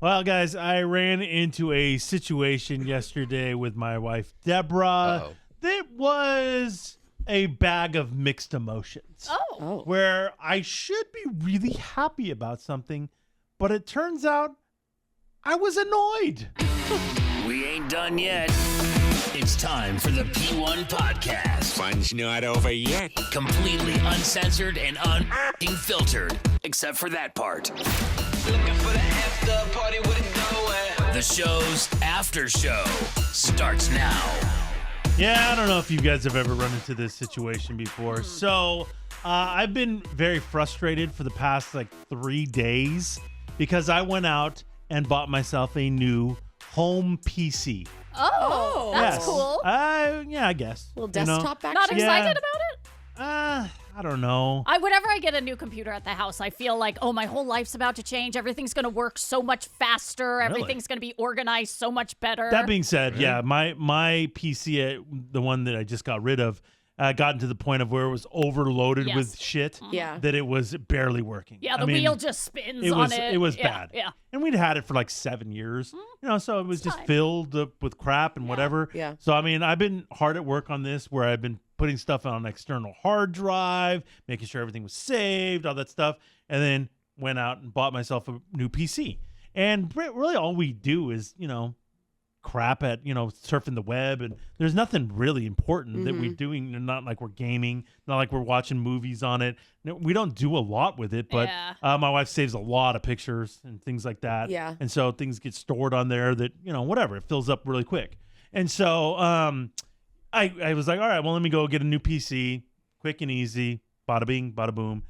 Well, guys, I ran into a situation yesterday with my wife, Deborah. Uh-oh. That was a bag of mixed emotions. Oh. Where I should be really happy about something, but it turns out I was annoyed. We ain't done yet. It's time for the P1 podcast. Fun's not over yet. Completely uncensored and unfiltered, except for that part. Looking for the after party with it going. The show's after show starts now. Yeah, I don't know if you guys have ever run into this situation before. So I've been very frustrated for the past 3 days because I went out and bought myself a new home PC. Oh, that's Yes. cool. Yeah, I guess. Little desktop action. Not Yeah. excited about it? I don't know. Whenever I get a new computer at the house, I feel like, oh, my whole life's about to change. Everything's going to work so much faster. Everything's going to be organized so much better. That being said, yeah, my PC, the one that I just got rid of, gotten to the point of where it was overloaded Yes. with shit. Yeah. That it was barely working. Yeah, the wheel just spins was, on it. It was Yeah, bad. Yeah. And we'd had it for 7 years. So it was just time. filled up with crap and whatever. Yeah. So, I've been hard at work on this where I've been putting stuff on an external hard drive, making sure everything was saved, all that stuff, and then went out and bought myself a new PC. And really all we do is, crap at, surfing the web, and there's nothing really important that we're doing. Not like we're gaming, not like we're watching movies on it. No, we don't do a lot with it, but Yeah. my wife saves a lot of pictures and things like that. Yeah. And so things get stored on there that, whatever, it fills up really quick. And so I was like, all right, well, let me go get a new PC, quick and easy, bada bing, bada boom.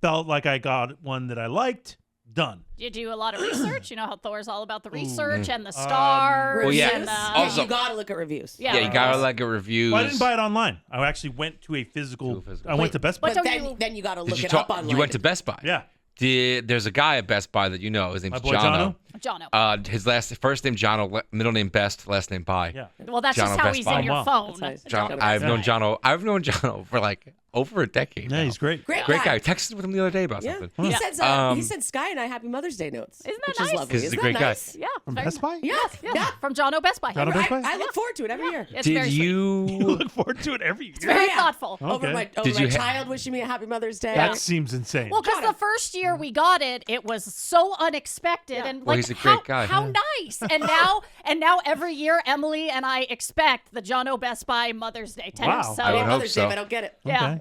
Felt like I got one that I liked. Done. Did you do a lot of research? You know how Thor's all about the research and the stars. Well, yeah. And, Also- you gotta look at reviews. yeah. Yeah, you gotta look at reviews. Well, I didn't buy it online. I actually went to a physical. I went to Best Buy. But But don't then you gotta Did look you it up online. You went to Best Buy. Yeah. There's a guy at Best Buy that you know. His name's My boy Jono. Jono. His first name Jono, middle name Best, last name Buy. Yeah. Well, that's Jono just how Best he's Buy. in your Wow. phone. That's nice. John, I've known Jono for over a decade. Yeah, now. he's great. Great Great guy. guy. I texted with him the other day about Yeah. something. He Yeah. he sent Sky and I Happy Mother's Day notes. Isn't that which nice? is lovely. 'Cause he's Isn't a great that guy. nice? Yeah. From very Best Buy? Yeah. Yeah. From Jono Best Buy. Jono Best Buy? I look forward to it every year. It's very Did sweet. you? You look forward to it every year. Very Yeah. thoughtful. Over Okay. my Did you child wishing me a Happy Mother's Day. That seems insane. Well, because the first year we got it, it was so unexpected and Well, like he's a great guy. how nice. And now every year Emily and I expect the Jono Best Buy Mother's Day text. Wow. So I would hope Mother's Day, so. but I don't get it. yeah.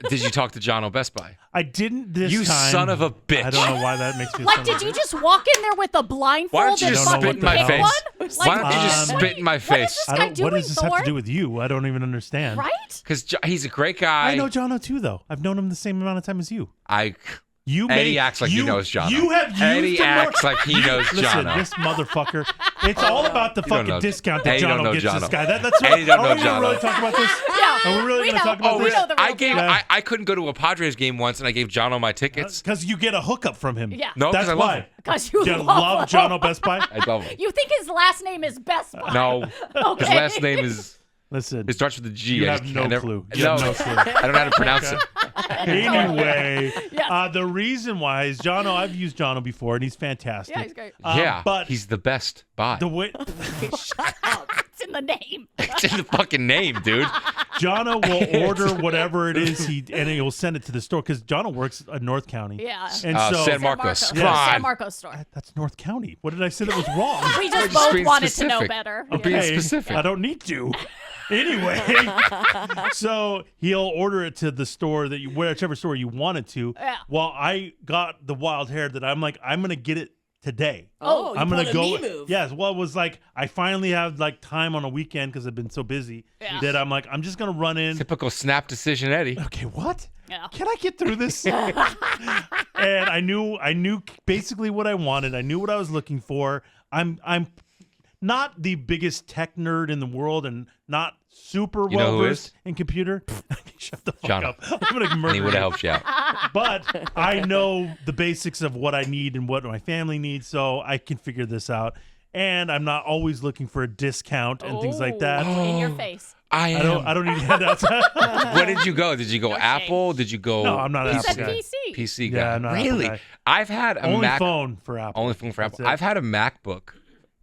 Did you talk to Jono Best Buy? I didn't this You time. son of a bitch. I don't know why that makes me. Like, did you just walk in there with a blindfold? Why don't you and just don't know spit in what my the face? hell. Like, Why don't you just Um, spit in my What is face? this I guy don't. doing, What does this have to Thor? do with you? I don't even understand. Right? Because he's a great guy. I know Jono too, though. I've known him the same amount of time as you. You Eddie may, acts like you, he knows Jono. You have used Eddie the word- acts like he knows Listen, Jono. this motherfucker. It's all about the You don't fucking know- discount that Eddie don't Jono know gets Jono. this guy. That's what, Eddie don't are know we gonna Jono. really talk about this? Yeah. Are we really We going to know. talk about We this? know the real I gave. deal. I couldn't go to a Padres game once, and I gave Jono my tickets. Because you get a hookup from him. Yeah. No, That's because I love why. him. Because you You love love him. Jono Best Buy? I love him. You think his last name is Best Buy? No, Okay. his last name is. Listen, It starts with a G. you I have just no can't never- clue. You No, have no clue. I don't know how to pronounce it. Anyway, Yes. the reason why is Jono. I've used Jono before, and he's fantastic. Yeah, he's great. Yeah, but he's the best buy. the way Shut up. It's in the name. It's in the fucking name, dude. Jono will order whatever it is and he'll send it to the store because Jono works at North County. Yeah. And so San Marcos. Yeah. Come on. San Marcos store. That's North County. What did I say that was wrong? We We're just just both being wanted to know specific. better. I'm being specific. I don't need to. Anyway, so he'll order it to the store that whichever store you want it to. Yeah. Well, I got the wild hair that I'm like, I'm gonna get it today. Oh, I'm gonna pulled go. a me move. Yes. Well, it was like I finally have time on a weekend because I've been so busy Yeah. that I'm like, I'm just gonna run in. Typical snap decision, Eddie. Okay, what? Yeah. Can I get through this? And I knew basically what I wanted. I knew what I was looking for. I'm not the biggest tech nerd in the world and not super You know well who versed is? in computer. Shut the fuck Jono. up. I'm gonna murder And he would have you. helped you out. But I know the basics of what I need and what my family needs, so I can figure this out. And I'm not always looking for a discount and things like that. In your face. I don't need handouts. Where did you go? Did you go No Apple? change. Did you go? No, I'm not an He Apple said guy. PC. PC guy. Yeah, I'm not an Apple Really? guy. I've had a Only Mac. phone for Apple. Only phone for That's Apple. it. I've had a MacBook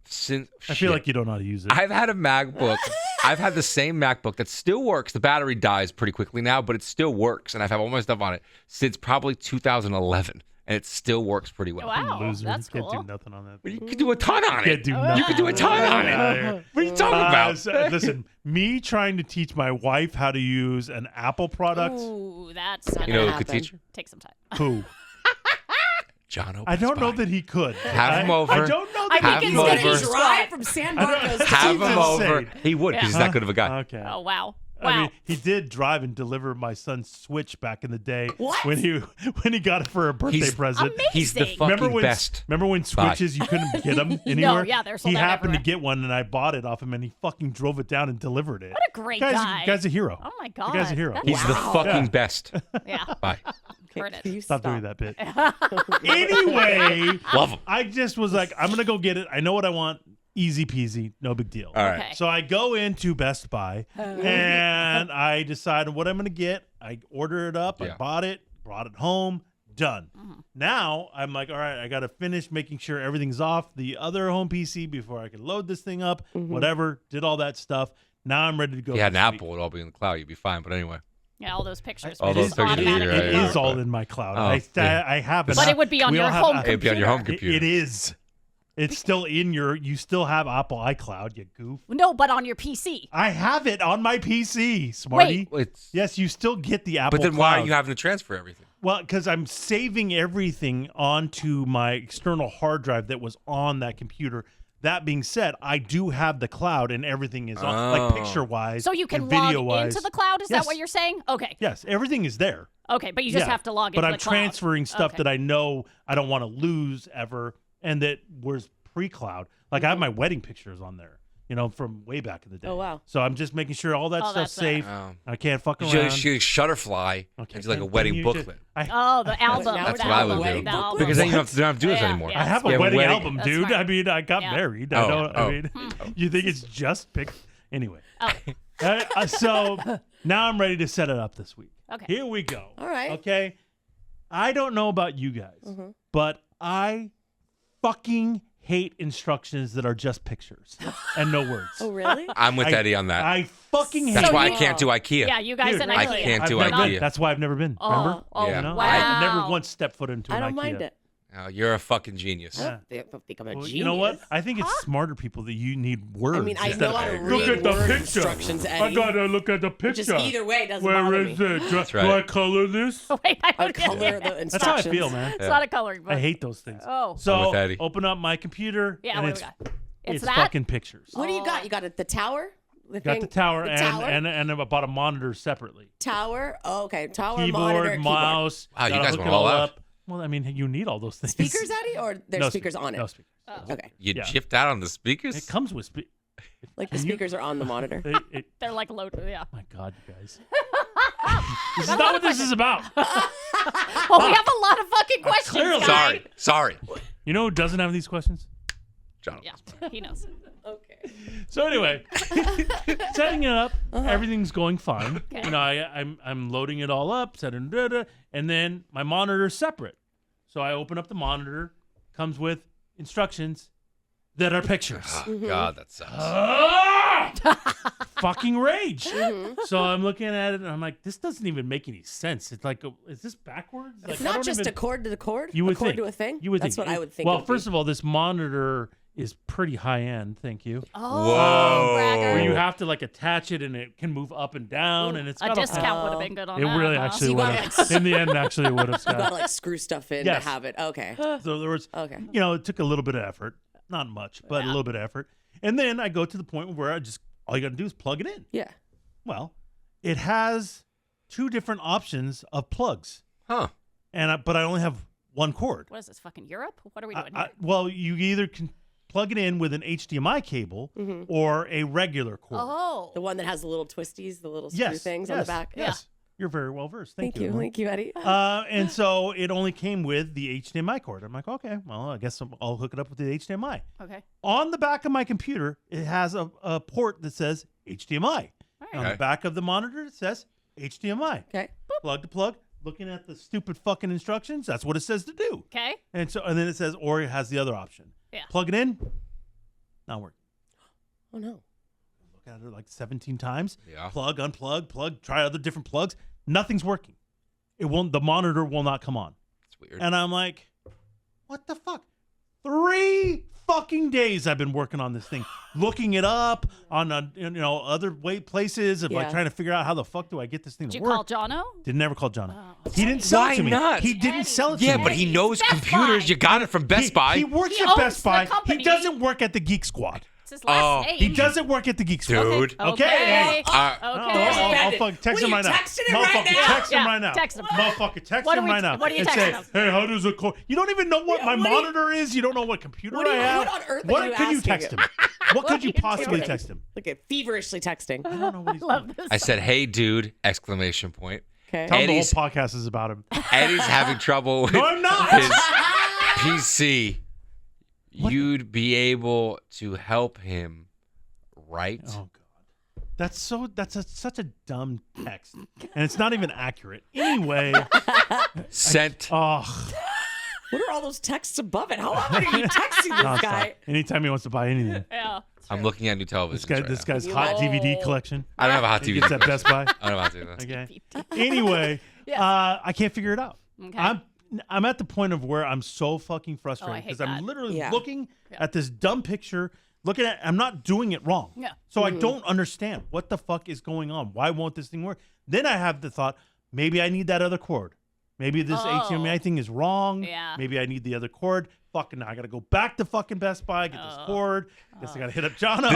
since. I feel like you don't know how to use it. I've had a MacBook. I've had the same MacBook that still works. The battery dies pretty quickly now, but it still works, and I've had all my stuff on it since probably 2011, and it still works pretty well. Wow, Loser. that's Can't cool. do nothing on that. But you could do a ton on Can't it. do nothing. You could do a ton on it. What are you talking about? Listen, me trying to teach my wife how to use an Apple product. Ooh, that's Not You know who gonna could happen. teach her? take some time. Who? John. I don't know that he could. Have him over. I don't know I that think he Have it's him could. gonna over. be Drive from San Marcos to Have him Jesus over. sake. He would because he's Yeah. that good of a guy. Okay. Oh wow. I Wow. mean, he did drive and deliver my son's Switch back in the day What? when he got it for a birthday He's present. He's the Amazing. fucking best. Remember when Bye. Switches you couldn't get them anywhere? yeah, they're sold He out happened to everywhere. get one, and I bought it off him, and he fucking drove it down and delivered it. What a great guy's, guy. Guy's a hero. Oh my The god. guy's a hero. That's He's the wow. fucking Yeah. best. Yeah. Bye. Heard it. Can you Stop doing that bit. Anyway, Love him. I just was like, I'm gonna go get it. I know what I want. Easy peasy, no big deal. All right. Okay. So I go into Best Buy and I decide what I'm going to get. I order it up. I Yeah. bought it, brought it home, done. Now I'm like, all right, I got to finish making sure everything's off the other home PC before I can load this thing up, whatever, did all that stuff. Now I'm ready to go. If you had an this week. Apple, it'd all be in the cloud. You'd be fine. But anyway. Yeah, all those pictures. All were those just pictures, automatically right, It right, is all right. in my cloud. Oh, yeah. I have it. But it would be on We your all have home Apple. It'd be on your home computer. It is. It's still in you still have Apple iCloud, you goof. No, but on your PC. I have it on my PC, Smarty. It's, Yes, you still get the Apple but then why are Cloud. you having to transfer everything? Well, because I'm saving everything onto my external hard drive that was on that computer. That being said, I do have the cloud and everything is on, like Oh. picture-wise So you can and log video-wise. into the cloud? Is Yes. that what you're saying? Okay. Yes, everything is there. Okay, but you just Yeah. have to log But into I'm the cloud. transferring stuff Okay. that I know I don't want to lose ever and that was pre-cloud. Like I have my wedding pictures on there, from way back in the day. Oh, wow. So I'm just making sure all that Oh, stuff's that's better. safe. Oh. I can't fuck You around. should Shutterfly Okay, into like a then wedding you booklet. just- Oh, the album. Now That's we're what I down would the do. wedding booklet. Because then you don't What? have to do this Yeah, anymore. yeah. I have You a have a wedding wedding- album, That's dude. smart. I mean, I got Yeah. married. Oh, oh. You think it's just pick? Anyway. Oh. So now I'm ready to set it up this week. Okay. Here we go. All right. Okay. I don't know about you guys, but I fucking hate instructions that are just pictures and no words. Oh, really? I'm with I- Eddie on that. I fucking hate That's So why you- I can't do IKEA. Yeah, you guys Dude, and I IKEA. can't do You're not- IKEA. That's why I've never been. Oh, Remember? oh, Yeah. Wow. wow. I never once stepped foot into I an don't IKEA. mind it. Oh, you're a fucking genius. Yeah. I think I'm a Well, genius. you know what? I think it's smarter people that you need words. I mean, I instead know of, how to look read at the word picture. instructions, I Eddie. gotta look at the picture. Just either way, it doesn't Where bother is me. it? Do, That's do right. I color this? Wait, I I don't color get the it. instructions. That's how I feel, man. It's not a coloring book. I hate those things. Oh. I'm So with Eddie. open up my computer. Yeah, and what it's, do we got? It's it's that? fucking pictures. What do you got? You got the tower? Got thing- the tower, the and, tower? and I bought a monitor separately. Tower. Oh, okay. Tower, Keyboard, monitor, mouse. Wow, you gotta guys hook went it all out. up. Well, I mean, you need all those things. Speakers, Eddie, or there's No speakers on it? No speakers. Okay. You Yeah. chipped out on the speakers? It comes with Like the And you- speakers are on the monitor. They're like loaded. Yeah. My God, you guys. This is not what this is about. Well, we have a lot of fucking questions. Clearly. guys. Sorry. You know who doesn't have these questions? John. Yeah, he knows. Okay. So anyway, setting it up, everything's going fine. Okay. You know, I'm loading it all up, setting and then my monitor's separate. So I open up the monitor, comes with instructions that are pictures. Oh, God, that sucks. Fucking rage. So I'm looking at it and I'm like, this doesn't even make any sense. It's like, is this backwards? Like, It's I not don't just even- a cord to the cord. You would a cord think. to a thing. You would That's think. what I would think. Well, it would be. first of all, this monitor is pretty high end. Thank you. Oh, Whoa. bragger. Where you have to like attach it and it can move up and down and it's A got discount would have been good on It that. really huh? actually So you would gotta, have. In the end, actually, it would have. you gotta Scott. like screw stuff in Yes. to have it. Okay. So there was, Okay. you know, it took a little bit of effort, not much, but a little bit of effort. And then I go to the point where all you got to do is plug it in. Yeah. Well, it has two different options of plugs, Huh. but I only have one cord. What is this, fucking Europe? What are we doing here? Well, you either can plug it in with an HDMI cable or a regular cord. Oh. The one that has the little twisties, the little screw Yes, things on the back. Yes, you're very well versed. Thank Thank you. Thank you, Eddie. And so it only came with the HDMI cord. I'm like, okay, well, I guess I'll hook it up with the HDMI. Okay. On the back of my computer, it has a port that says HDMI. All On the back of the monitor, it says HDMI. Okay. Plug to plug. Looking at the stupid fucking instructions, that's what it says to do. Okay. And then it says, or it has the other option. Yeah. Plug it in, not working. Oh, no. Look at it like 17 times. Yeah. Plug, unplug, plug, try other different plugs. Nothing's working. The monitor will not come on. It's weird. And I'm like, what the fuck? 3 fucking days I've been working on this thing, looking it up on other places of like Yeah. trying to figure out how the fuck do I get this thing Did to you work. call Jono? Did never call Jono. Oh. He didn't sell Why it to me. not? He didn't sell it to Yeah, me. but he Hey, knows Best computers. Buy. You got it from Best Buy. He works He at owns Best the Buy. company. He doesn't work at the Geek Squad. It's his last name. He doesn't work at the Geek Squad. Dude. Okay. Hey. Okay. I'll fucking text him right now. Motherfucker, text him Yeah, right now. text him. Motherfucker, text What him are we- right now. what are you and texting say, him? hey, how does it call? You don't even know what my monitor is. You don't know what computer I have. What on earth are What you could you asking text him? him? What could you are you possibly doing? text him? Look at feverishly texting. I don't know what he's Love doing. this. I said, "Hey, dude!" Exclamation point. Okay. Tell him the whole Eddie's- podcast is about him. Eddie's having trouble with No, I'm not. his PC. You'd be able to help him, right? Oh god, such a dumb text, and it's not even accurate. Anyway, Sent. oh, What are all those texts above it? How often are you texting this nonstop. guy? Anytime he wants to buy anything, Yeah. I'm looking at new television. this guy's hot Oh. DVD collection. I don't have a hot He TV. gets at Best Buy. I don't know how to do that. Okay. Anyway, Yes. I can't figure it out. Okay. I'm at the point of where I'm so fucking Oh, I frustrated hate because I'm that. literally Yeah. looking at this dumb picture, looking at I'm not doing it wrong. Yeah. So I don't understand what the fuck is going on. Why won't this thing work? Then I have the thought, maybe I need that other cord. Maybe this HDMI thing is wrong. Yeah. Maybe I need the other cord. Fucking now I gotta go back to fucking Best Buy, get this cord. Guess I gotta hit up Jono.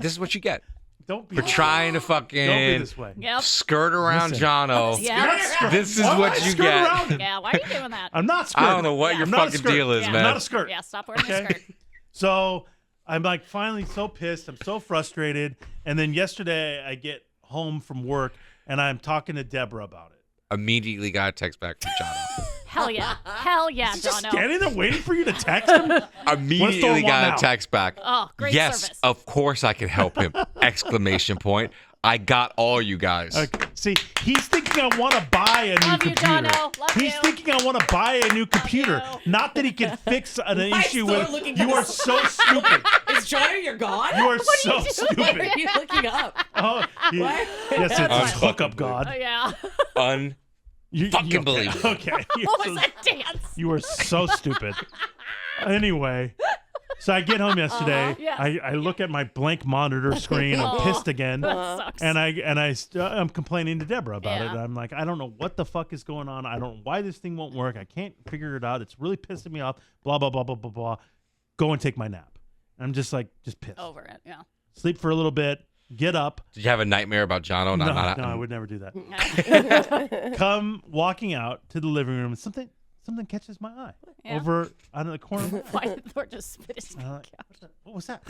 This is what you get Don't be for trying to Don't be fucking this way. Yep. skirt around Listen. Jono. Yeah. This is Why would what I you skirt get. around him? Yeah. Why are you doing that? I'm not skirting. I don't know what Yeah. your I'm not a fucking skirt. deal is, Yeah. man. Not a skirt. Yeah. Stop wearing Okay. a skirt. So I'm like finally so pissed. I'm so frustrated. And then yesterday I get home from work and I'm talking to Deborah about it. Immediately got a text back from Jono. Hell yeah. Hell yeah, He's just Jono. standing there waiting for you to text him. Immediately got now? a text back. Oh, great yes, service. of course I can help him! Exclamation point. I got all you guys. Okay. See, he's thinking I want to buy a new Love you, computer. Jono. Love He's you. thinking I want to buy a new computer. you. Not that he can fix an I issue still with. looking You at are this. so stupid. Is Jono your god? You are are so you doing? stupid. What are you looking up? Oh, What? yes, it's That's his fine. hookup god. Oh, yeah. Fucking believable. Okay. What was that dance? You were so stupid. Anyway, so I get home yesterday. Yes. I look at my blank monitor screen. I'm pissed again, That sucks. and I'm complaining to Deborah about it. Yeah. I'm like, I don't know what the fuck is going on. I don't know why this thing won't work. I can't figure it out. It's really pissing me off. Blah blah blah blah blah blah. Go and take my nap. I'm just pissed. Over it. Yeah. Sleep for a little bit. Get up. Did you have a nightmare about Jono? No, Not I would never do that. Come walking out to the living room, and something catches my eye Yeah. over on the corner. Of my eye. Why did Thor just spit his What was that?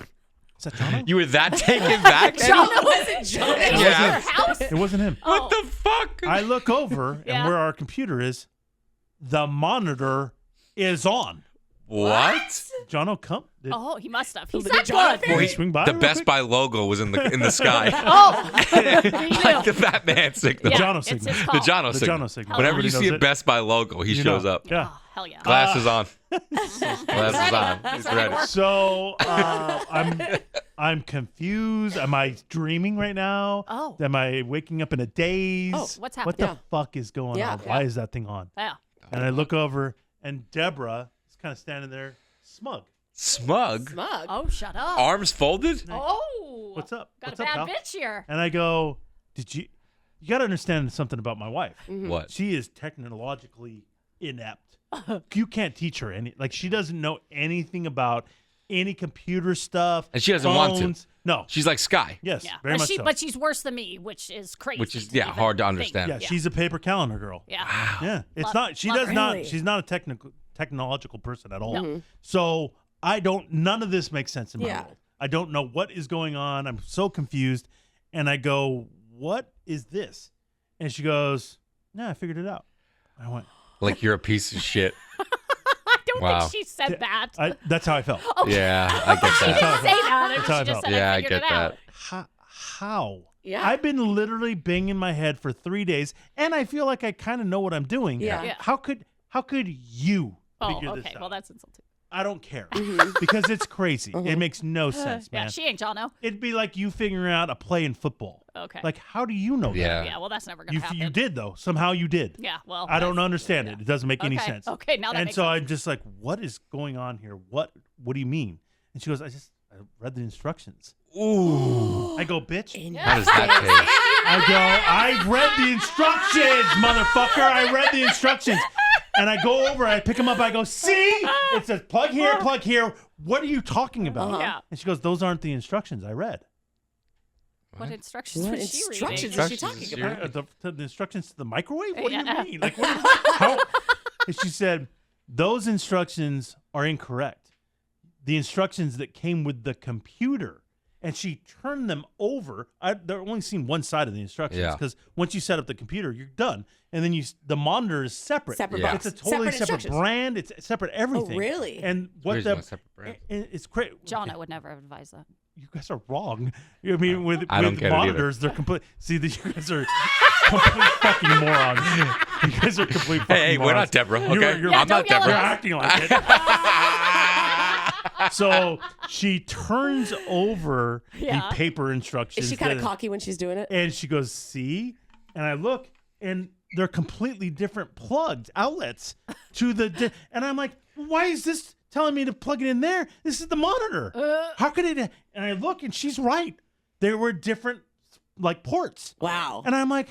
Is that Jono? You were that taken back? Jono wasn't Jono. Yeah. Your house? It wasn't him. What the fuck? I look over, Yeah. and where our computer is, the is on. What? Jono, come. Oh, he must have. He's Did that Jono good. Will he swing by The real Best quick? Buy logo was in the sky. Oh, he Like knew. the Batman signal. Yeah, Jono it's signal. his The call. Jono The signal. Jono signal. Whenever you Everybody see a knows it. Best Buy logo, he You shows know. up. Yeah. Oh, hell yeah. Glasses on. Glasses on. He's ready. So I'm confused. Am I dreaming right now? Oh. Am I waking up in a daze? Oh, what's What the happening? fuck is going Yeah, on? yeah. Why is that thing on? Yeah. And I look over, and Deborah is kind of standing there, smug. Smug. Smug. Oh, shut up. Arms folded? Oh. What's up? Got What's a up, bad pal? bitch here. And I go, you got to understand something about my wife. What? She is technologically inept. You can't teach her she doesn't know anything about any computer stuff. And she doesn't want to. phones. No. She's like Sky. Yes, Yeah. very much so. But she's worse than me, which is crazy. Which is, to even hard to think. understand. yeah, she's a paper calendar girl. Yeah. Yeah. It's Love- not she love does her. not Really? she's not a technological person at all. No. So none of this makes sense in my Yeah. world. I don't know what is going on. I'm so confused. And I go, what is this? And she goes, no, I figured it out. I went, Like you're a piece of shit. I don't Wow. think she said that. that's how I felt. Yeah, I get She that. didn't say that. That's how I She just felt. said Yeah, I I figured get it out. that. how? Yeah. I've been literally banging my head for 3 days, and I feel like I kind of know what I'm doing. Yeah. Yeah. How could you figure this okay. out? Well, that's insulting. I don't care because it's crazy. It makes no sense, man. Yeah, she ain't Jono. It'd be like you figuring out a play in football. Okay. Like, how do you know Yeah. that? Yeah, well, that's never going to happen. You did, though. Somehow you did. Yeah, well. I don't that's- understand it. It doesn't make any Okay, sense. okay, now that And makes so sense. I'm just like, what is going on here? What do you mean? And she goes, I read the instructions. Ooh. I go, bitch. How does that taste? I go, I read the instructions, motherfucker. I read the instructions. And I go over, I pick him up, I go, see? It says plug here, plug here. What are you talking about? Yeah. And she goes, those aren't the instructions I read. What instructions What was she instructions reading? is she talking about? The instructions to the microwave? What do Yeah. you mean? Like, how? And she said, those instructions are incorrect. The instructions that came with the computer. And she turned them over. I've only seen one side of the instructions Yeah. because once you set up the computer, you're done. And then the monitor is separate. Separate Yeah. box. It's a totally separate instructions. brand. It's separate everything. Oh, really? And what There's the no separate brand. it's great. Jono would never advise that. You guys are wrong. I mean, with I don't get it either. monitors, they're complete. See, you guys are complete fucking morons. You guys are complete fucking Hey, we're morons. not Deborah, You're- okay? you're- I'm don't not yell at You're Deborah. acting like it. So she turns over Yeah. the paper instructions. Is she kind of that- cocky when she's doing it? And she goes, see? And I look, and they're completely different plugged outlets to the. And I'm like, why is this telling me to plug it in there? This is the monitor. How could it? And I look, and she's right. There were different, like, ports. Wow. And I'm like,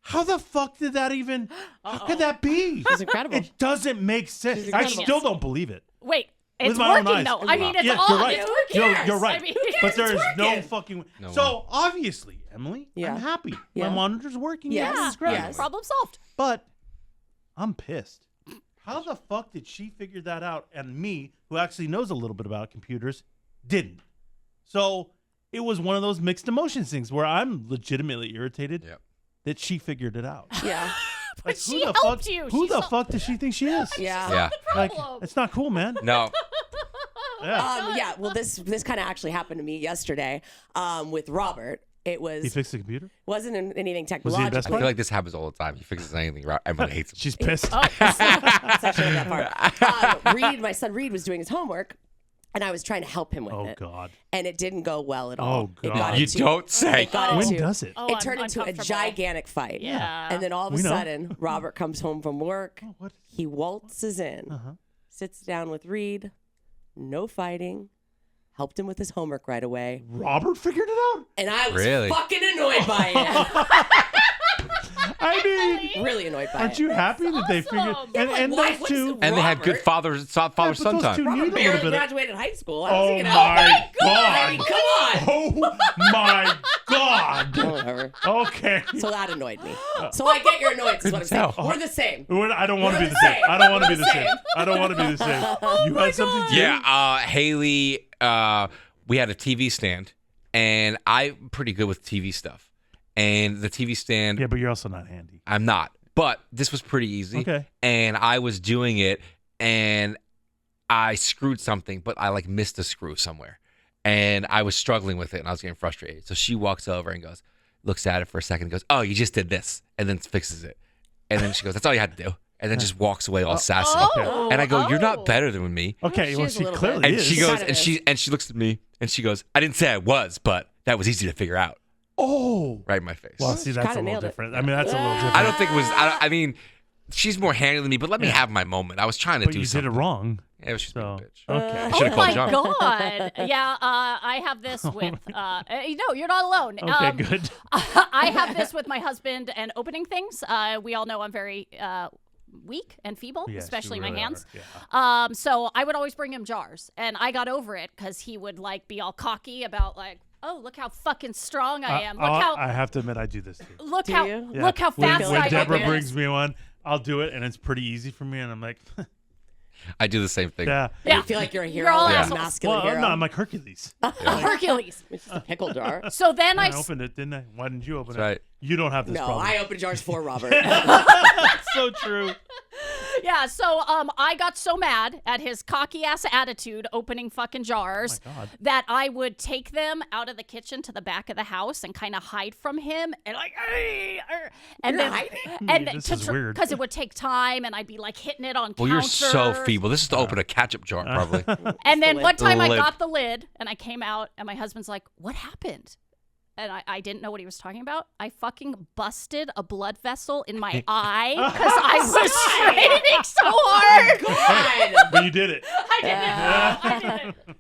how the fuck did that even? How could that be? She's incredible. It doesn't make sense. She's I incredible. still don't believe it. Wait, With it's my own working eyes. though. I mean, it's Yeah, on. you're right. It's Who You're cares? right. I mean, but there is It's no working. fucking. No So obviously, Emily, Yeah. I'm happy. Yeah. My monitor's working. Yes. This is great. Yes. problem solved. But I'm pissed. How the fuck did she figure that out? And me, who actually knows a little bit about computers, didn't. So it was one of those mixed emotions things where I'm legitimately irritated Yep. that she figured it out. Yeah. Like, she who the helped fuck? you. Who She the saw- fuck does she think she is? Yeah. Yeah. Like, problem. it's not cool, man. No. Yeah. Yeah. Well, this kind of actually happened to me yesterday with Robert. It He was fixed the computer? wasn't anything Was he technological. at Best I Buy? feel like this happens all the time. He fixes anything, right? Everybody hates him. She's pissed. It's actually not that far. Reed, my son Reed, was doing his homework, and I was trying to help him with Oh, it. God. And it didn't go well at all. Oh, It God. got You into- don't say. It got When into, does it? Oh, it I'm turned into a uncomfortable. gigantic fight. Yeah. And then all of a We know. sudden, Robert comes home from work. Oh, what? He waltzes in, Uh-huh. sits down with Reed, no fighting, helped him with his homework right away. Robert figured it out? And I was Really? fucking annoyed by it. I mean, Really annoyed by aren't it. you happy that they figured? awesome. And Why? those What's two. the- And they had good Robert. father-son but those time. two need a Robert little barely bit of. graduated high school. How's he Oh gonna- my I God! mean, come on. Oh my God! Whatever. Okay. So that annoyed me. So I get you're annoyed. Is what I'm saying. Couldn't tell. We're the same. I don't want to We're be the the same. same. I don't want to We're be the the same. same. I don't want to be the same. You had something too? Yeah, Haley, we had a TV stand, and I'm pretty good with TV stuff. And the TV stand, Yeah, but you're also not handy. I'm not. But this was pretty easy. Okay. And I was doing it, and I screwed something, but I like missed a screw somewhere. And I was struggling with it, and I was getting frustrated. So she walks over and goes, looks at it for a second, and goes, "Oh, you just did this," and then fixes it. And then she goes, "That's all you had to do," and then just walks away all sassy. Oh, And I go, "You're not oh. better than me." Okay, She well, is a she little clearly bit. And is. she goes, Kind of and she looks at me, and she goes, "I didn't say I was, but that was easy to figure out." Oh. Right in my face. Well, see, She that's a kinda little nailed it. different. I mean, that's a little different. I don't think it was. I mean, she's more handy than me, but let me have my moment. I was trying to But do you something. did it wrong. Yeah, it was just being a So, bitch. okay. I Oh should have my called John. God! Yeah, I have this with. No, you're not alone. Okay, good. I have this with my husband and opening things. We all know I'm very weak and feeble, Yes, you especially my really hands. are, So I would always bring him jars, and I got over it because he would like be all cocky about like, oh, look how fucking strong I am. Look how I have to admit, I do this too. look Do how you? Yeah. look how fast when I Deborah open brings it. me one, I'll do it, and it's pretty easy for me, and I'm like, I do the same thing. yeah. Yeah. You feel like you're a hero, You're all like a assholes. masculine Well, hero. no, I'm like Hercules. Hercules. It's just a pickle jar. So then I I opened it, didn't I? Why didn't you open That's it? right. You don't have this No, problem. I open jars for Robert. That's so true. Yeah, so I got so mad at his cocky ass attitude opening fucking jars that I would take them out of the kitchen to the back of the house and kind of hide from him and like, and You're then hiding? and This is weird. because it would take time and I'd be like hitting it on Well, you're counters. so feeble. This is to open a ketchup jar, probably. And then one time I lid. got the lid and I came out and my husband's like, "What happened?" And I didn't know what he was talking about. I fucking busted a blood vessel in my eye because I was straining so hard. But you did it. I did it.